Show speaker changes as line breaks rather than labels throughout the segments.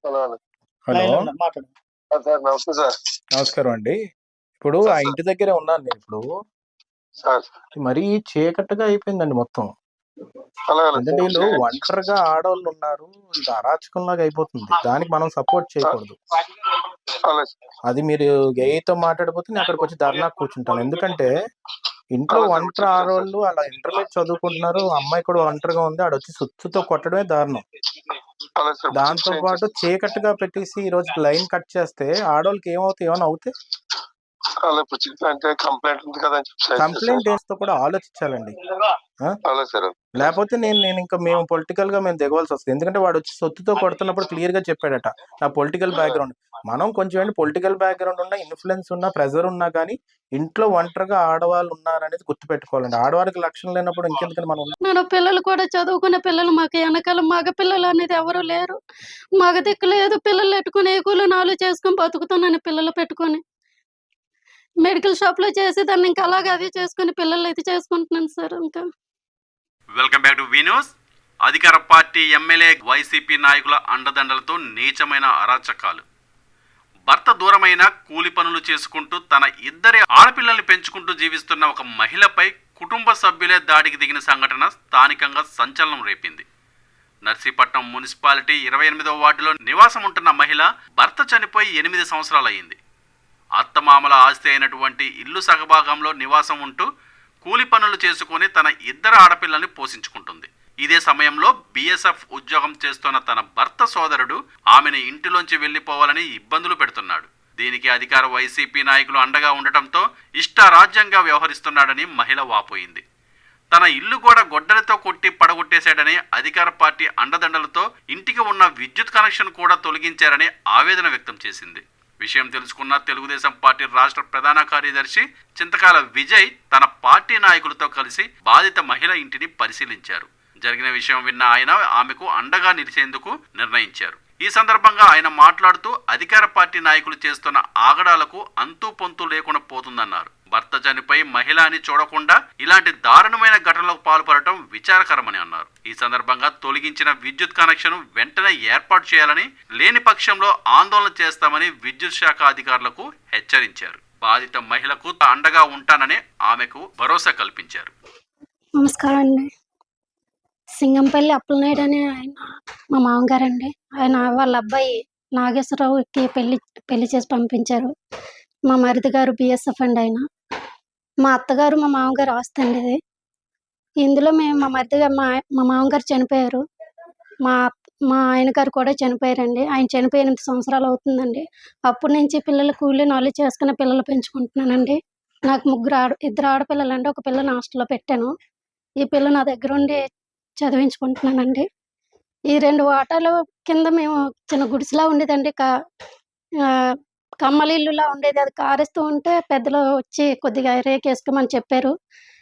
Hello అండి.
Hello
లైన్లో ఉన్నారు మాట్లాడండి.
సార్ నమస్తే సార్.
నమస్కారం అండి. ఇప్పుడు ఆ
సార్
ఇంటి దగ్గరే ఉన్నాను నేను. ఇప్పుడు
సార్
మరీ చీకట్టుగా అయిపోయిందండి మొత్తం.
అలాగే
ఎందుకంటే వీళ్ళు ఒంటరిగా ఆడవాళ్ళు ఉన్నారు, ఇది అరాచకంలాగా అయిపోతుంది. దానికి మనం సపోర్ట్ చేయకూడదు.
అలాగే
అది మీరు ఏతో మాట్లాడిపోతే నేను అక్కడికి వచ్చి ధర్నా కూర్చుంటాను. ఎందుకంటే ఇంట్లో
అలాగే సార్
ఒంటరి
చెప్తాను సార్.
ఆడవాళ్ళు అలా ఇంటర్మీడియట్ చదువుకుంటున్నారు, అమ్మాయి కూడా ఒంటరిగా ఉంది, ఆడొచ్చి సుత్తుతో కొట్టడమే దారుణం.
అలాగే సార్
దాంతో పాటు చీకట్టుగా పెట్టేసి ఈ రోజు లైన్ కట్ చేస్తే ఆడవాళ్ళకి ఏమవుతాయి, ఏమైనా అవుతాయి?
అలాగే ఇప్పుడు అంటే కంప్లైంట్ ఉంది కదా అని చెప్పి
కంప్లైంట్ వేస్తూ కూడా ఆలోచించాలండి.
అలాగే సార్.
లేకపోతే నేను ఇంకా మేము పొలిటికల్ గా మేము దిగవలసి వస్తుంది. ఎందుకంటే వాడు వచ్చి సొత్తుతో కొడుతున్నప్పుడు క్లియర్ గా చెప్పాడట నా పొలిటికల్ బ్యాక్గ్రౌండ్. మనం కొంచెం ఏంటి పొలిటికల్ బ్యాక్గ్రౌండ్ ఉన్నా, ఇన్ఫ్లుయెన్స్ ఉన్నా, ప్రెజర్ ఉన్నా కానీ ఇంట్లో ఒంటరిగా ఆడవాళ్ళు ఉన్నారనేది గుర్తుపెట్టుకోవాలండి. ఆడవాళ్ళకి లక్షణం లేనప్పుడు ఇంకెందుకని మనం
మన పిల్లలు కూడా చదువుకునే పిల్లలు, మాకు వెనకాల మగ పిల్లలు అనేది ఎవరు లేరు. మగ దిక్కు లేదు. పిల్లలు పెట్టుకుని ఏ కూలి నాలు చేసుకుని బతుకుతున్నాను. పిల్లలు పెట్టుకొని మెడికల్ షాప్ లో చేసి దాన్ని ఇంకా అలాగే అది చేసుకుని పిల్లలు అయితే చేసుకుంటున్నాను సార్. ఇంకా
welcome back to V news. అధికార పార్టీ ఎమ్మెల్యే వైసీపీ నాయకుల అండదండలతో నీచమైన అరాచకాలు. భర్త దూరమైన కూలి పనులు చేసుకుంటూ తన ఇద్దరి ఆడపిల్లల్ని పెంచుకుంటూ జీవిస్తున్న ఒక మహిళపై కుటుంబ సభ్యులే దాడికి దిగిన సంఘటన స్థానికంగా సంచలనం రేపింది. నర్సీపట్నం మున్సిపాలిటీ 28వ వార్డులో నివాసం ఉంటున్న మహిళ భర్త చనిపోయి 8 సంవత్సరాలయ్యింది. అత్తమామల ఆస్తి అయినటువంటి ఇల్లు సగభాగంలో నివాసం ఉంటూ కూలి పనులు చేసుకుని తన ఇద్దరు ఆడపిల్లల్ని పోషించుకుంటుంది. ఇదే సమయంలో బీఎస్ఎఫ్ ఉద్యోగం చేస్తున్న తన భర్త సోదరుడు ఆమెను ఇంటిలోంచి వెళ్లిపోవాలని ఇబ్బందులు పెడుతున్నాడు. దీనికి అధికార వైసీపీ నాయకులు అండగా ఉండటంతో ఇష్టారాజ్యంగా వ్యవహరిస్తున్నాడని మహిళ వాపోయింది. తన ఇల్లు కూడా గొడ్డలతో కొట్టి పడగొట్టేశాడని, అధికార పార్టీ అండదండలతో ఇంటికి ఉన్న విద్యుత్ కనెక్షన్ కూడా తొలగించారని ఆవేదన వ్యక్తం చేసింది. విషయం తెలుసుకున్న తెలుగుదేశం పార్టీ రాష్ట్ర ప్రధాన కార్యదర్శి చింతకాల విజయ్ తన పార్టీ నాయకులతో కలిసి బాధిత మహిళ ఇంటిని పరిశీలించారు. జరిగిన విషయం విన్న ఆయన ఆమెకు అండగా నిలిచేందుకు నిర్ణయించారు. ఈ సందర్భంగా ఆయన మాట్లాడుతూ అధికార పార్టీ నాయకులు చేస్తున్న ఆగడాలకు అంతూ పొంతు లేకుండా పోతుందన్నారు. భర్త చనిపోయి మహిళ అని చూడకుండా ఇలాంటి దారుణమైన ఘటనలకు పాల్పడటం విచారకరమని అన్నారు. ఈ సందర్భంగా తొలగించిన విద్యుత్ కనెక్షన్ వెంటనే ఏర్పాటు చేయాలని, లేని పక్షంలో ఆందోళన చేస్తామని విద్యుత్ శాఖ అధికారులకు హెచ్చరించారు. బాధిత మహిళకు అండగా ఉంటానని ఆమెకు భరోసా కల్పించారు.
నమస్కారం అండి. సింగంపల్లి అప్పలనాయుడు అని ఆయన మా మామగారండి. ఆయన వాళ్ళ అబ్బాయి నాగేశ్వరరావుకి పెళ్లి చేసి పంపించారు. మా మరిది గారు బిఎస్ఎఫ్ అండి. ఆయన మా అత్తగారు మా మామగారు ఆస్తి అండి ఇది. ఇందులో మేము మా మరిది గారు మా మామగారు చనిపోయారు. మా మా ఆయన గారు కూడా చనిపోయారండి. ఆయన చనిపోయి 8 సంవత్సరాలు అవుతుందండి. అప్పటి నుంచి పిల్లలు కూలి నాలు చేసుకుని పిల్లలు పెంచుకుంటున్నానండి. నాకు ఇద్దరు ఆడపిల్లలండి. ఒక పిల్లని హాస్టల్లో పెట్టాను. ఈ పిల్ల నా దగ్గర ఉండి చదివించుకుంటున్నానండి. ఈ 2 వాటాలు కింద మేము చిన్న గుడిసెలా ఉండేదండి. కమ్మల ఇల్లులా ఉండేది. అది కారుస్తూ ఉంటే పెద్దలు వచ్చి కొద్దిగా రేకేసుకోమని చెప్పారు.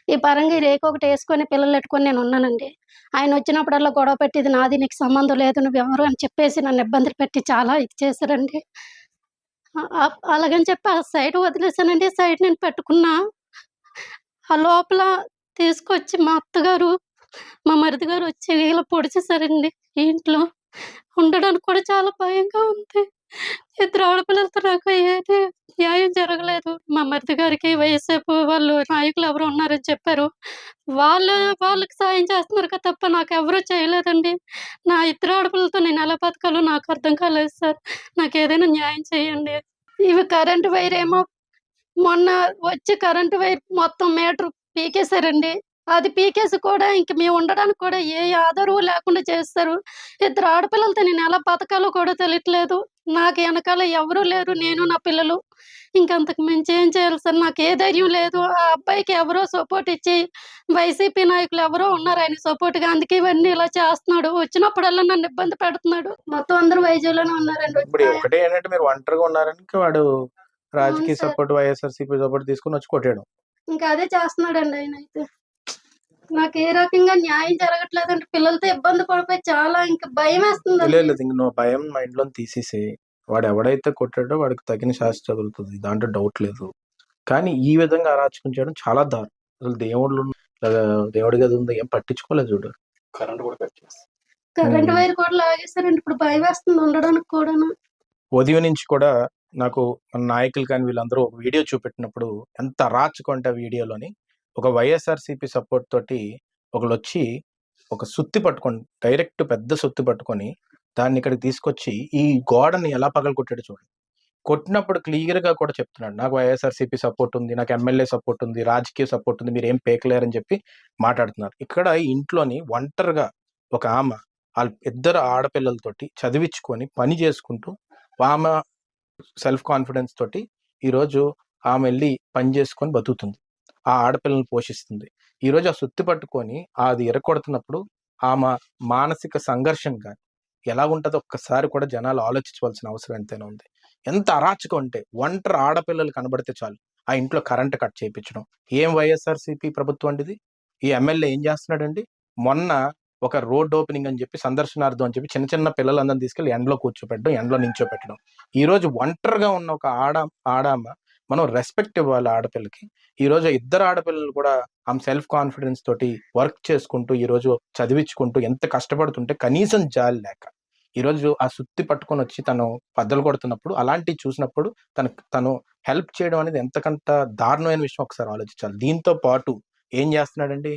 ఈ పరంగా ఈ రేకు ఒకటి వేసుకొని పిల్లలు పెట్టుకొని నేను ఉన్నానండి. ఆయన వచ్చినప్పుడల్లా గొడవ పెట్టి ఇది నాది, నీకు సంబంధం లేదు, నువ్వెవరు అని చెప్పేసి నన్ను ఇబ్బందులు పెట్టి చాలా ఇది చేశారండి. అలాగని చెప్పి ఆ సైడ్ వదిలేసానండి. సైడ్ నేను పెట్టుకున్నా. ఆ లోపల తీసుకొచ్చి మా అత్తగారు మా మరిది గారు వచ్చి ఇలా పొడిచేశారండి. ఈ ఇంట్లో ఉండడానికి కూడా చాలా భయంగా ఉంది. ఇద్దరు ఆడపిల్లలతో నాకు ఏది న్యాయం జరగలేదు. మా మరిది గారికి వైఎస్ఆర్ వాళ్ళు నాయకులు ఎవరో ఉన్నారని చెప్పారు. వాళ్ళకి సాయం చేస్తున్నారు కదా తప్ప నాకెవరూ చేయలేదండి. నా ఇద్దరు ఆడపిల్లలతో నేను ఎలా బతకాలో నాకు అర్థం కాలేదు సార్. నాకేదైనా న్యాయం చేయండి. ఇవి కరెంటు వైర్ ఏమో మొన్న వచ్చి కరెంటు వైర్ మొత్తం మీటర్ పీకేశారండి. అది పీకేసి కూడా ఇంక మేము ఉండడానికి కూడా ఏ ఆధారం లేకుండా చేస్తారు. ఇద్దరు ఆడపిల్లలతో నేను ఎలా బతకాలో కూడా తెలియట్లేదు. నాకు వెనకాల ఎవరూ లేరు. నేను నా పిల్లలు. ఇంకంతకు మించి ఏం చేయాలి సార్? నాకు ఏ ధైర్యం లేదు. ఆ అబ్బాయికి ఎవరో సపోర్ట్ ఇచ్చి వైసీపీ నాయకులు ఎవరో ఉన్నారు ఆయన సపోర్ట్‌గా. అందుకే ఇవన్నీ ఇలా చేస్తున్నాడు. వచ్చినప్పుడల్లా నన్ను ఇబ్బంది పెడుతున్నాడు. మొత్తం అందరూ వైజాగ్‌లోనే ఉన్నారండి.
ఇప్పుడు ఒకటే ఏంటంటే మీరు ఒంటరిగా ఉన్నారని వాడు
అవును
రాజకీయ
సార్.
సపోర్ట్, వైఎస్ఆర్సీపీ సపోర్ట్ తీసుకుని వచ్చి కొట్టాడు.
ఇంకా అదే చేస్తున్నాడండి ఆయనైతే. నాకు ఏ రకంగా న్యాయం జరగట్లేదండి. పిల్లలతో ఇబ్బంది పడిపోయి చాలా ఇంకా భయమేస్తుందండి.
లేదు ఇంక నువ్వు భయం మైండ్ లో తీసేసి వాడు ఎవడైతే కొట్టాడో వాడికి తగిన శాస్తి తగులుతుంది, దాంట్లో డౌట్ లేదు. కానీ ఈ విధంగా అరాచకం చేయడం చాలా దారుణం. అసలు దేవుడి గది ఉంది, ఏం పట్టించుకోలేదు చూడు.
కరెంట్ కూడా కట్ చేస్తాం.
కరెంట్ వైర్ కూడా లాగేశారండి. ఇప్పుడు భయం వేస్తుంది ఉండడానికి కూడాను.
ఉదయం నుంచి కూడా నాకు మన నాయకులు కానీ వీళ్ళందరూ ఒక వీడియో చూపెట్టినప్పుడు ఎంత రాచుకుంటే వీడియోలోని ఒక వైఎస్ఆర్సీపీ సపోర్ట్ తోటి ఒకళ్ళొచ్చి ఒక సుత్తి పట్టుకొని డైరెక్ట్ పెద్ద సుత్తి పట్టుకొని దాన్ని ఇక్కడికి తీసుకొచ్చి ఈ గోడని ఎలా పగలగొట్టాడు చూడండి. కొట్టినప్పుడు క్లియర్గా కూడా చెప్తున్నాడు, నాకు వైఎస్ఆర్సీపీ సపోర్ట్ ఉంది, నాకు ఎమ్మెల్యే సపోర్ట్ ఉంది, రాజకీయ సపోర్ట్ ఉంది, మీరు ఏం పేకలేరని చెప్పి మాట్లాడుతున్నారు. ఇక్కడ ఇంట్లోని ఒంటరిగా ఒక ఆమె వాళ్ళ ఇద్దరు ఆడపిల్లలతోటి చదివించుకొని పని చేసుకుంటూ ఆమె సెల్ఫ్ కాన్ఫిడెన్స్ తోటి ఈరోజు ఆమె వెళ్ళి పని చేసుకొని బతుకుతుంది, ఆ ఆడపిల్లల్ని పోషిస్తుంది. ఈరోజు ఆ సుత్తి పట్టుకొని అది ఎరకొడుతున్నప్పుడు ఆమె మానసిక సంఘర్షణ కానీ ఎలా ఉంటుందో ఒక్కసారి కూడా జనాలు ఆలోచించవలసిన అవసరం ఎంతైనా ఉంది. ఎంత అరాచకం అంటే ఒంటరి ఆడపిల్లలు కనబడితే చాలు ఆ ఇంట్లో కరెంట్ కట్ చేయించడం. ఏం వైఎస్ఆర్సీపీ ప్రభుత్వం అండి ఇది? ఈ ఎమ్మెల్యే ఏం చేస్తున్నాడండి? మొన్న ఒక రోడ్ ఓపెనింగ్ అని చెప్పి సందర్శనార్థం అని చెప్పి చిన్న చిన్న పిల్లలందరినీ తీసుకెళ్లి ఎండలో కూర్చోపెట్టడం, ఎండలో నించోపెట్టడం. ఈ రోజు ఒంటరిగా ఉన్న ఒక ఆడామ మనం రెస్పెక్ట్ ఇవ్వాలి ఆడపిల్లకి. ఈ రోజు ఇద్దరు ఆడపిల్లలు కూడా ఆమె సెల్ఫ్ కాన్ఫిడెన్స్ తోటి వర్క్ చేసుకుంటూ ఈ రోజు చదివించుకుంటూ ఎంత కష్టపడుతుంటే కనీసం జాలి లేక ఈరోజు ఆ సుత్తి పట్టుకొని వచ్చి తను బద్దలు కొడుతున్నప్పుడు అలాంటివి చూసినప్పుడు తను హెల్ప్ చేయడం అనేది ఎంతకంత దారుణమైన విషయం ఒకసారి ఆలోచించాలి. దీంతో పాటు ఏం చేస్తున్నాడండి,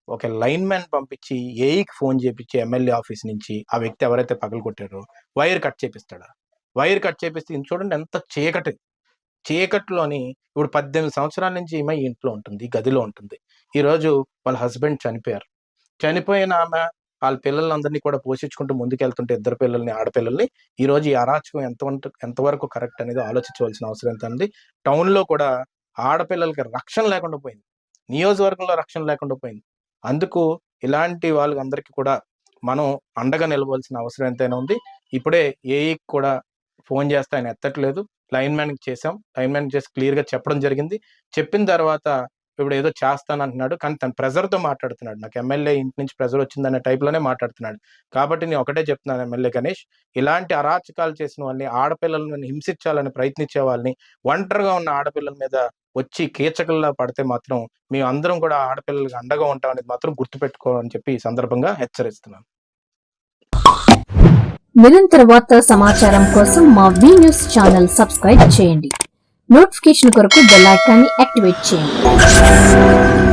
ఒక లైన్ మ్యాన్ పంపించి ఏఈకి ఫోన్ చేపించి ఎమ్మెల్యే ఆఫీస్ నుంచి ఆ వ్యక్తి ఎవరైతే పగలు కొట్టారో వైర్ కట్ చేపిస్తాడా? వైర్ కట్ చేపిస్తే చూడండి ఎంత చీకటిలోని ఇప్పుడు 18 సంవత్సరాల నుంచి ఈమె ఇంట్లో ఉంటుంది, గదిలో ఉంటుంది. ఈరోజు వాళ్ళ హస్బెండ్ చనిపోయిన ఆమె వాళ్ళ పిల్లలందరినీ కూడా పోషించుకుంటూ ముందుకెళ్తుంటే ఇద్దరు పిల్లల్ని, ఆడపిల్లల్ని. ఈ రోజు ఈ అరాచకం ఎంతవరకు కరెక్ట్ అనేది ఆలోచించవలసిన అవసరం ఎంత ఉంది. టౌన్లో కూడా ఆడపిల్లలకి రక్షణ లేకుండా పోయింది, నియోజకవర్గంలో రక్షణ లేకుండా పోయింది. అందుకు ఇలాంటి వాళ్ళందరికీ కూడా మనం అండగా నిలవలసిన అవసరం ఎంతైనా ఉంది. ఇప్పుడే ఏఈకి కూడా ఫోన్ చేస్తే ఆయన ఎత్తట్లేదు. లైన్ మ్యాన్కి చేసి క్లియర్గా చెప్పడం జరిగింది. చెప్పిన తర్వాత ఇప్పుడు ఏదో చేస్తానంటున్నాడు, కానీ తన ప్రెజర్తో మాట్లాడుతున్నాడు. నాకు ఎమ్మెల్యే ఇంటి నుంచి ప్రెజర్ వచ్చిందనే టైప్లోనే మాట్లాడుతున్నాడు. కాబట్టి నేను ఒకటే చెప్తున్నాను, ఎమ్మెల్యే గణేష్, ఇలాంటి అరాచకాలు చేసిన వాళ్ళని, ఆడపిల్లలను హింసించాలని ప్రయత్నించే వాళ్ళని, ఒంటరిగా ఉన్న ఆడపిల్లల మీద వచ్చి కీచకల్లా పడితే మాత్రం మేము అందరం కూడా ఆడపిల్లలకి అండగా ఉంటాం అనేది మాత్రం గుర్తుపెట్టుకోవాలని చెప్పి ఈ సందర్భంగా హెచ్చరిస్తున్నాను.
నిరంతర వార్తా సమాచారం కోసం మా వి న్యూస్ ఛానల్ సబ్స్క్రైబ్ చేయండి. నోటిఫికేషన్ కొరకు బెల్ ఐకాన్ని యాక్టివేట్ చేయండి.